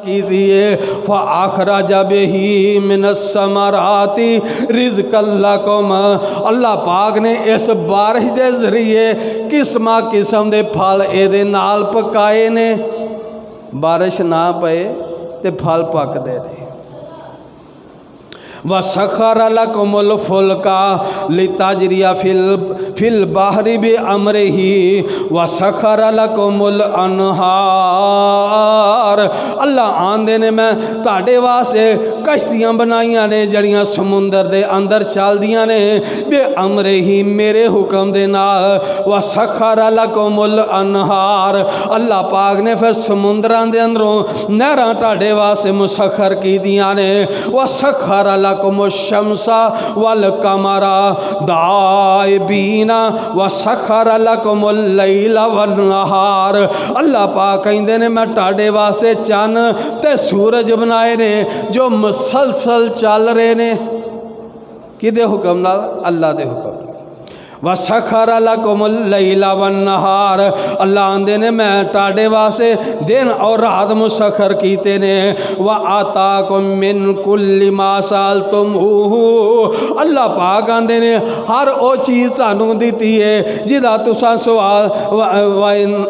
की दिए फ़अख़रज बिही मिनस्समराति रिज़्क़ल्लकुम। अल्लाह पाक ने इस बारिश के जरिए किस्म किस्म के फल ये नाल पकाए ने। बारिश ना पे तो फल पकते ने। वसखर लकुमुल फुल्का लिताजरिया फिल बहरी बि अमरिही वसखर लकुमुल अनहार। अल्लाह आंदे ने मैं ताड़े वास्ते कश्तियां बनाइया ने जड़ियां समुंदर दे अंदर चलदियां ने बे अमरिही मेरे हुक्म दे नाल। वसखर लकुमुल अनहार। अल्लाह पाक ने फिर समुंदरां दे अंदरों नहरां ताड़े वास्ते मुसखर की दियां ने। वसखर शमसा वल कमरा दाइबीना व सखर लकुमुल लैला वन नहार। अल्लाह पाक कहंदे ने मैं ताड़े वास्ते चन ते सूरज बनाए ने जो मुसलसल चल रहे ने। किदे हुक्म नाल? अल्लाह दे हुक्म। वसखर लकुमुल लैला वन नहार। अल्लाह आंदे ने मैं ताड़े वास्ते दिन और रात मुसखर कीते ने। व आताकुम मिन कुल्ली मा सअलतुमूहु। अल्लाह पाक आंदे ने हर वो चीज़ सानू दी है जिदा तुसा सवाल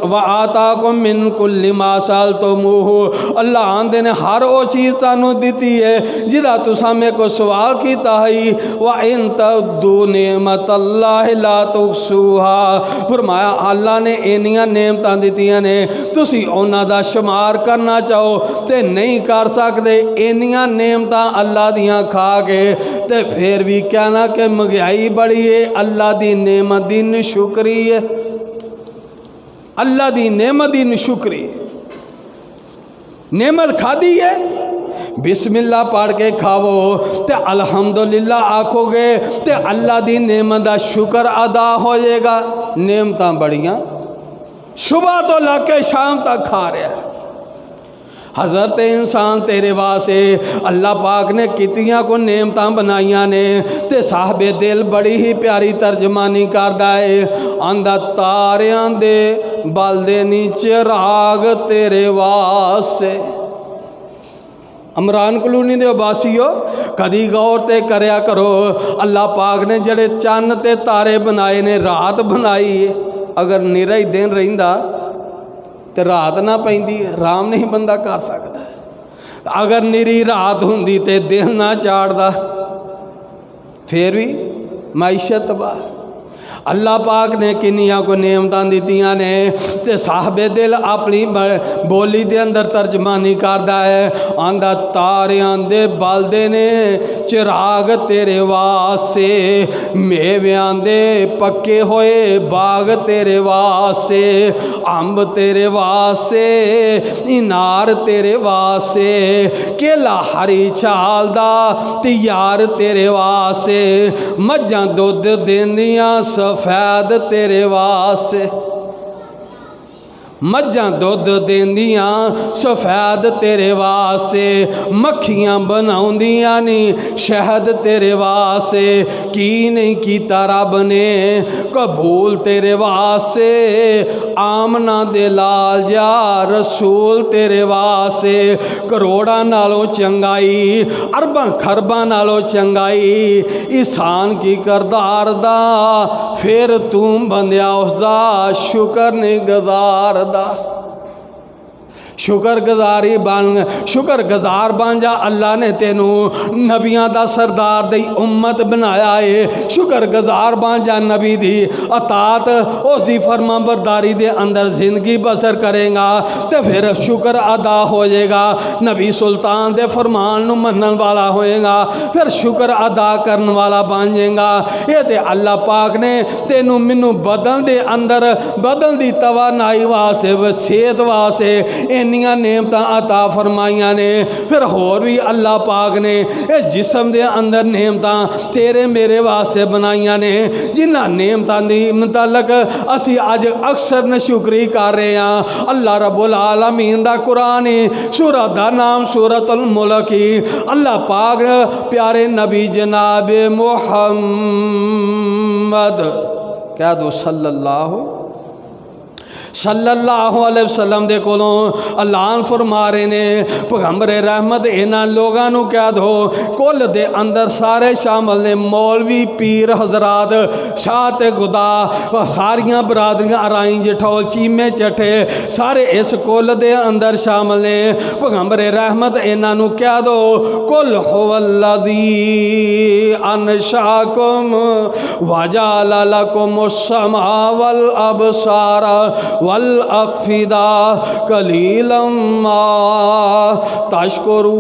व आताकुम मिन कुल्ली मा सअलतुमूहु। अल्लाह आंदे ने हर वो चीज़ सानू दी है जिदा तुसा मेरे को सवाल कीता है। व इन तअद्दू नेमतल्लाहि ला तुहसूहा। फरमाया अल्लाह ने इन्नियां नेमतां दित्तियां ने तुसी उन्हां दा शुमार करना चाहो ते नहीं कर सकते। इन्नियां नेमतां अल्लाह दियां खा के ते फिर भी कहना कि महंगाई बड़ी है। अल्लाह दी नेमत दी नशुक्री है। अल्लाह दी नेमत दी नशुक्री। नेमत खादी है बिस्मिल्लाह पढ़ के खावो ते अल्हम्दुलिल्लाह आखोगे ते अल्लाह दी नेमत का शुक्र अदा हो जाएगा। नेमतां बड़ियां सुबह तो लाके शाम तक खा रहा है। हज़रत इंसान तेरे वास्ते अल्लाह पाक ने कितियां को नेमतां बनाइया ने ते साहबे दिल बड़ी ही प्यारी तर्जमानी करदा है। आंदा तारियां दे बल दे नीचे राग तेरे वास्ते। अमरान कलोनी दे वासियो कदी गौर ते करया करो अल्लाह पाक ने जड़े चन्न ते तारे बनाए ने रात बनाई है। अगर निरा ही दिन रहिंदा तो रात ना पैंदी आराम नहीं बंदा कर सकता। अगर निरी रात हुंदी ते दिन ना चाड़दा फिर भी माइशत तबाह। अल्लाह पाक ने किन्नियां को नेमतां दित्तियां ने ते साहबे दिल अपनी बोली दे अंदर तर्जमानी करदा है। आंदा तारियां दे बलदे ने चिराग तेरे वास्ते मेवियां दे पक्के होए बाग तेरे वास्ते अंब तेरे वास्ते इनार तेरे वास्ते केला हरी छाल दा तैयार तेरे वास्ते मज्जां दुध देंदियां सफेद तेरे वास्ते मज्जां दुध देंदियां सफेद तेरे वास्ते मक्खियां बनाउंदियां नी शहद तेरे वास्ते। की नहीं कीता रब ने कबूल तेरे वास्ते आमना दे लाल जा रसूल तेरे वास्ते। करोड़ां नालों चंगाई अरबां खरबां नालों चंगाई इंसान की करदार दा फिर तू बंदिया उसदा शुक्र नहीं गुजार शुक्रगुजारी शुक्रगुजार बन जा। अल्लाह ने तेनू नबियां दा सरदार दी उम्मत बनाया है। शुक्रगुजार बन जा नबी दी अतात उसकी फरमा बरदारी दे अंदर जिंदगी बसर करेगा तो फिर शुक्र अदा हो जाएगा। नबी सुल्तान दे फरमान नू मनन वाला होएगा फिर शुक्र अदा करने वाला बन जाएगा। ये ते अल्लाह पाक ने तेनू मैनू बदन दे अंदर बदन दी तवानाई वास्ते सेहत वास्ते इन्नियां नेमतां अता फरमाइया ने। फिर होर भी अल्लाह पाक ने इस जिस्म दे अंदर नेमतां तेरे मेरे वास्ते बनाइया ने जिन्हां नेमतां दी मुतलक असी अज अक्सर नशुक्री कर रहे हैं। अल्लाह रब्बुल आलमीन दा कुरान सूरत दा नाम सूरतुल मुल्क ही। अल्लाह पाक प्यारे नबी जनाब मुहम्मद कह दो सल्लल्लाहु सल्लल्लाहु अलैहि वसल्लम दे कोलों ऐलान फरमा रहे ने पैगंबर रहमत इन्हां लोगां नूं कह दो कुल दे अंदर सारे शामिल ने मौलवी पीर हजरात शाह ते खुदा सारियां बरादरियां अराई जठौल चीमे चट्ठे सारे इस कुल दे अंदर शामिल ने पैगंबर रहमत इन्हां नूं कह दो कुल हुवल्लज़ी अनशाकुम वजअल लकुमुस समा वल अबसार वल अफिदा कलीलम मा तशकुरून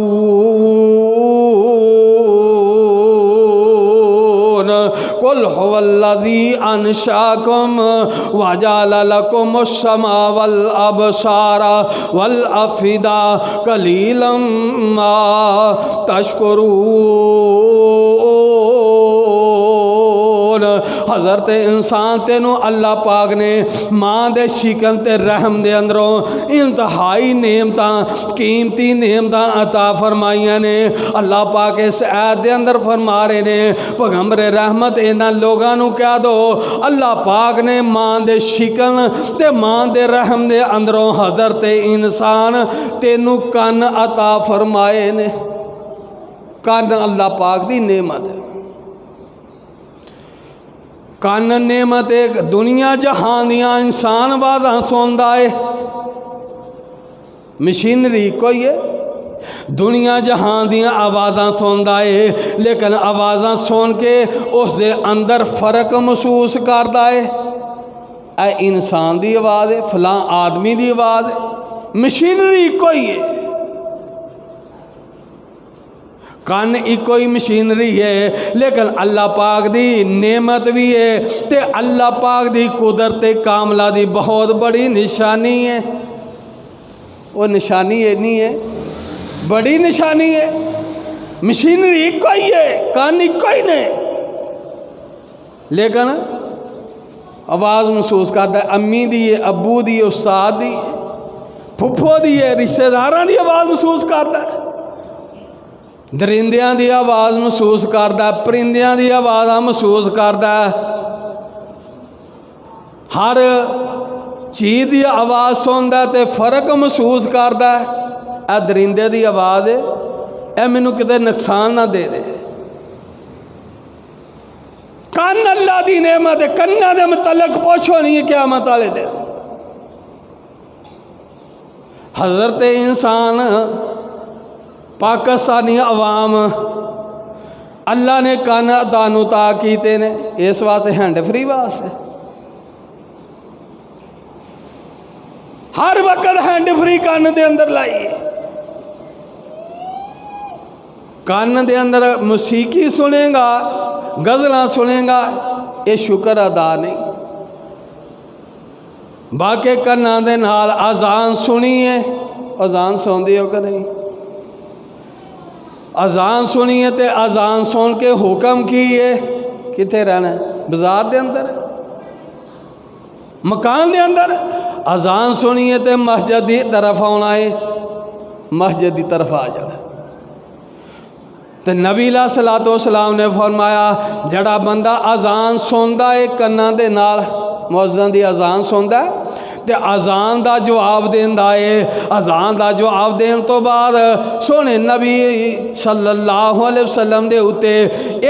कुल हुवल्लज़ी अनशाकुम वजअल लकुमुस समा वल अबसार वल अफिदा कलीलम मा तशकुरून। हज़रत इंसान तेनों अल्लाह पाक ने माँ दे शिकन ते रहम दे अंदरों इंतहाई नेमतां कीमती नेमतां अता फरमाइयां ने। अल्लाह पाक इस ऐत दे अंदर फरमा रहे ने पैगंबर रहमत इन्हां लोगां नूं कह दो अल्लाह पाक ने माँ दे शिकन ते माँ दे रहम दे अंदरों हज़रत इंसान तेनों कन अता फरमाए ने। कन अल्लाह पाक दी नेमत है। कन नेमत एक दुनिया जहान दियां इंसान आवाज़ां सुनदा है। मशीनरी कोई है दुनिया जहान दियां आवाज़ां सुनदा है लेकिन आवाज़ां सुन के उस दे अंदर फ़र्क महसूस करदा है। ए इंसान दी आवाज़ है फलां आदमी दी आवाज़ है। मशीनरी कोई है कन इको ही मशीनरी है लेकिन अल्लाह पाक दी नेमत भी है ते अल्लाह पाक दी कुदरत कामला दी बहुत बड़ी निशानी है। वो निशानी इन्नी है बड़ी निशानी है। मशीनरी इको ही है कन इको ही ने लेकिन आवाज़ महसूस करता है। अम्मी दी है अबू दी है उस्ताद दी है फुफो दी है रिश्तेदारां दी आवाज़ महसूस करता है। दरिंदियां दी आवाज़ महसूस करता है परिंदियां दी आवाज़ महसूस करता है। हर चीज़ की आवाज़ सुनता तो फ़र्क महसूस करता है। ए दरिंदे की आवाज़ है ए मैनू किते नुकसान ना दे दे। कन अल्लाह की नेमत है। कन्ना दे मुतलक पूछो नहीं है क़यामत वाले दिन। हज़रत इंसान पाकिस्तानी अवाम अल्लाह ने कन दानुता कीते ने इस वास्ते हैंड फ्री वास्ते हर वक्त हैंड फ्री कन दे अंदर लाइए। कन दे अंदर मौसीकी सुनेगा गज़लां सुनेगा ये शुक्र अदा नहीं। बाकी कन्ना दे नाल अजान सुनिए अजान सुनते हो कि नहीं। अजान सुनिए तो अजान सुन के हुक्म की है कितने रहना बाजार के अंदर मकान के अंदर। अजान सुनिए तो मस्जिद की तरफ आना है मस्जिद की तरफ आ जाना। तो नबी सलातो सलाम ने फरमाया जड़ा बंदा अजान सुनता है कन्ना दे नाल मुअज्जिन दी अजान सुनता है तो अजान का जवाब देंदा है। अजान का जवाब देने तो बाद सोने नबी सल्लल्लाहु अलैहि वसल्लम दे उत्ते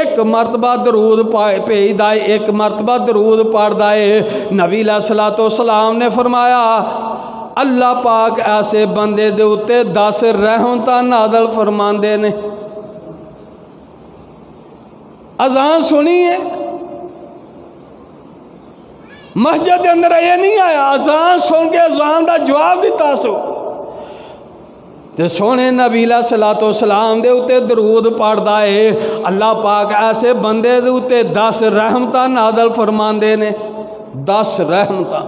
एक मरतबा दरूद भेजदा है एक मरतबा दरूद पढ़दा है। नबी सलातो सलाम ने फरमाया अल्लाह पाक ऐसे बंदे दे उत्ते 10 रहमतां नाज़िल फरमांदे ने। अजान सुनी है मस्जिद के अंदर ये नहीं आया अजान सुन के अजान का जवाब दिता सो ते सोने नबी सलातो सलाम दे उत्ते दरूद पढ़दा है। अल्लाह पाक ऐसे बंदे दे उत्ते 10 रहमतां नाज़िल फरमांदे ने। 10 रहमतां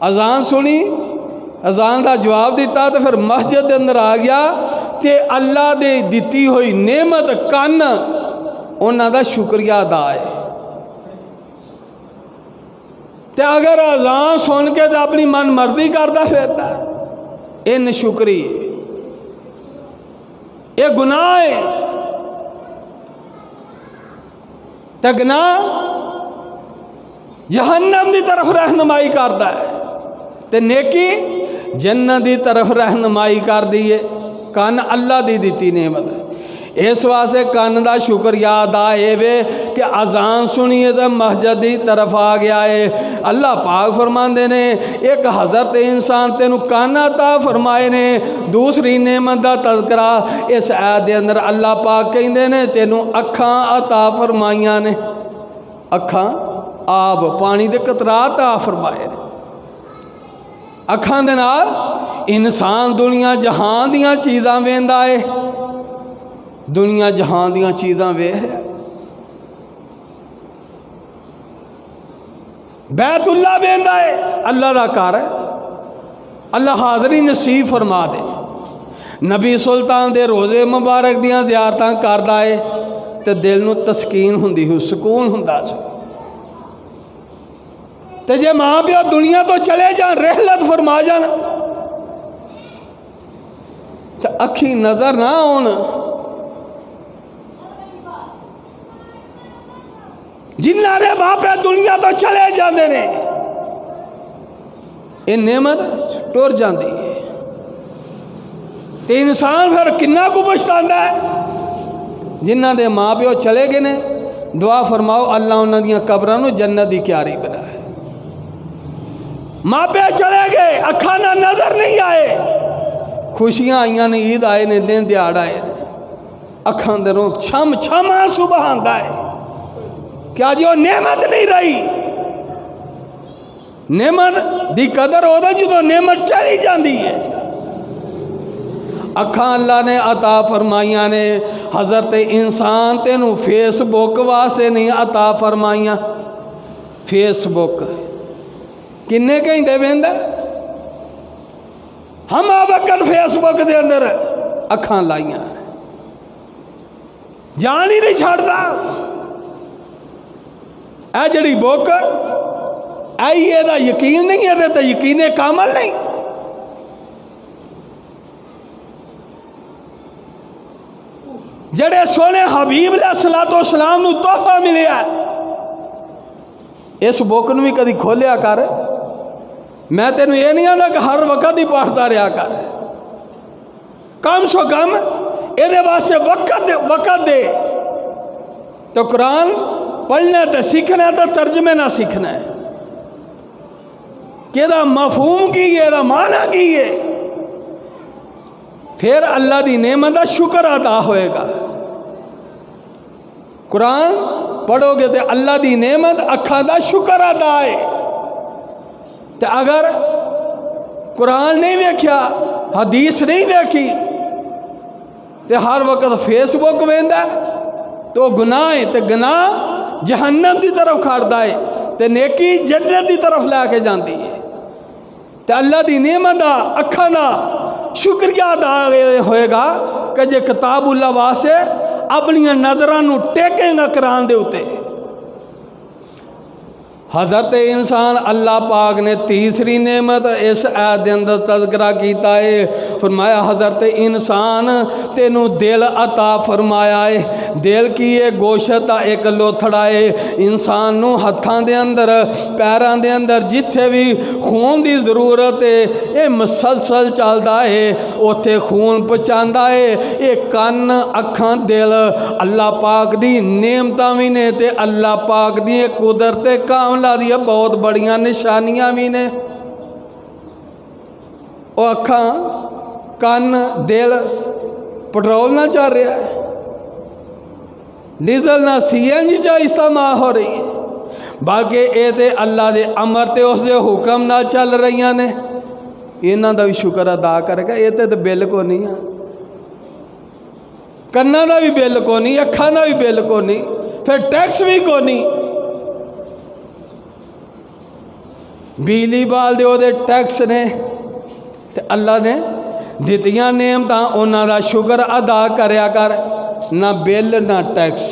अजान सुनी अजान का जवाब दिता तो फिर मस्जिद के अंदर आ गया तो अल्लाह दे दिती हुई नेमत कन उन्हां दा शुक्रिया अदा है। तो अगर अजान सुन के तो अपनी मन मर्जी करता फिरता ये नशुक्री ये गुनाह है। तो गुनाह जहन्नम की तरफ रहनुमाई करता है, तो नेकी जन्नत की तरफ रहनुमाई कर दी है। कन अल्लाह की दी नेमत है। इस वास्ते कन का शुक्रिया अदा वे कि अजान सुनिए तो मस्जिद की तरफ आ गया है। अल्लाह पाक फरमाते ने एक हज़रत इंसान तेनू कन अता फरमाए ने। दूसरी नेमत का तज़करा इस आयत के अंदर अल्लाह पाक कहते ने तेनू अखां अता फरमाइया ने। अखां आब पानी के कतरा अता फरमाए ने। अखां दे नाल इंसान दुनिया जहान दियां चीज़ां वेंदा है, दुनिया जहान दियां चीज़ां वेख रहा। बैतुल्ला वेंदा है, अल्लाह का घर है। अल्लाह हाज़री नसीब फरमा दे। नबी सुल्तान दे रोज़े मुबारक दियां ज़ियारतां करदा है तो दिल नूं तस्कीन हुंदी हो, सुकून हुंदा सी। तो जे माँ प्यो दुनिया तो चले जान, रहलत फरमा जान, तो अखी नज़र ना आउण, जिन्ना दे बापे दुनिया तो चले जाते ने, ये नेमत टुर जाती है। तो इंसान फिर किन्ना को पछतांदा है। जिन्ना दे माँ प्यो चले गए ने, दुआ फरमाओ अल्लाह उन्हां दियां कब्रां नूं जन्नत दी क्यारी बनाए। माँ प्यो चले गए, अखां नाल नज़र नहीं आए, खुशियां आईयां ने, ईद आए ने, दिन दिहाड़ आए ने, अखां दरों छम छम आंसू बहांदा है। क्या जो नेमत नहीं रही? नेमत दी कदर होदा जो नेमत चली जाती है। अखां अल्लाह ने अता फरमाइया ने। हज़रत इंसान तेनू फेसबुक वास्ते नहीं अता फरमाइया। फेसबुक किन्ने घंटे वेंदा? हम आ वक्त फेसबुक के अंदर अखां लाइया, जान ही नहीं छाड़ता। ऐ जड़ी बुक आई एदा यकीन नहीं है, तो यकीन कामल नहीं। जड़े सोने हबीब अलैहिस्सलातो सलाम नूं तोहफा मिलिया, इस बुक नूं भी कभी खोलिया कर। मैं तेनों ये नहीं आता कि हर वक्त ही पढ़ता रहा कर, कम सो कम ये वास्ते वक्त दे। तो कुरान पढ़ना तो सीखना, तो तर्जमे ना सीखना है कि ਇਹਦਾ मफहूम की है, ਇਹਦਾ माना की है। फिर अल्लाह की नेमत का शुक्र अदा होएगा। कुरान पढ़ोगे तो अल्लाह की नेमत अखा का शुक्र अदा है। तो अगर कुरान नहीं वेख्या, हदीस नहीं वेखी, तो हर वक्त फेसबुक वेंदा तो गुनाह है। तो गुनाह जहन्नम की तरफ खड़ता है, तो नेकी जन्नत की तरफ लैके जाती है। तो अल्लाह की नेमत का अखा का शुक्रिया अदा होएगा कि जे किताबुल्लाह वास्ते अपनियां नज़रां नूं टेकेगा कुरान दे उत्ते। हज़रत इंसान अल्लाह पाक ने तीसरी नेमत इस आयत के अंदर तज़करा किया है। फरमाया हज़रत इंसान तेनू दिल अता फरमाया है। दिल की है? गोशत का एक लोथड़ा है। इंसान नू हत्थां दे अंदर, पैरां दे अंदर जिथे भी खून की जरूरत है, ये मसलसल चलता है, उत्थे खून पहुँचाता है। ये कन, अखां, दिल अल्लाह पाक दी नेमतां भी ने, ते अल्लाह पाक दी कुदरत काम दी बहुत बड़िया निशानियां भी ने। वो अखां, कन, दिल पेट्रोल ना चल रहा है, डीजल ना CNG चा इस्तेमाल हो रही है, बल्कि ये तो अल्लाह के अमर ते उसके हुक्म ना चल रही ने। इन्हों का भी शुक्र अदा करेगा। ये तो बिल को नहीं है, कन्ना का भी बिल को नहीं, अखां का भी बिल को नहीं, फिर टैक्स भी को नहीं। बिजली बाल दे ओदे टैक्स ने, ते अल्लाह ने दित्तियां नेमतां उन्हां दा शुक्र अदा करया कर। ना बिल ना टैक्स,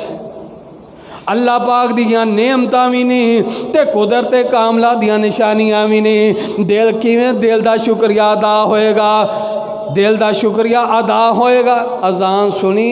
अल्लाह पाक दियां नेमतां भी नहीं, ते कुदरत कामला दियां निशानियां भी नहीं। दिल किवें दिल दा शुक्रिया अदा होएगा? दिल दा शुक्रिया अदा होएगा। अजान सुनी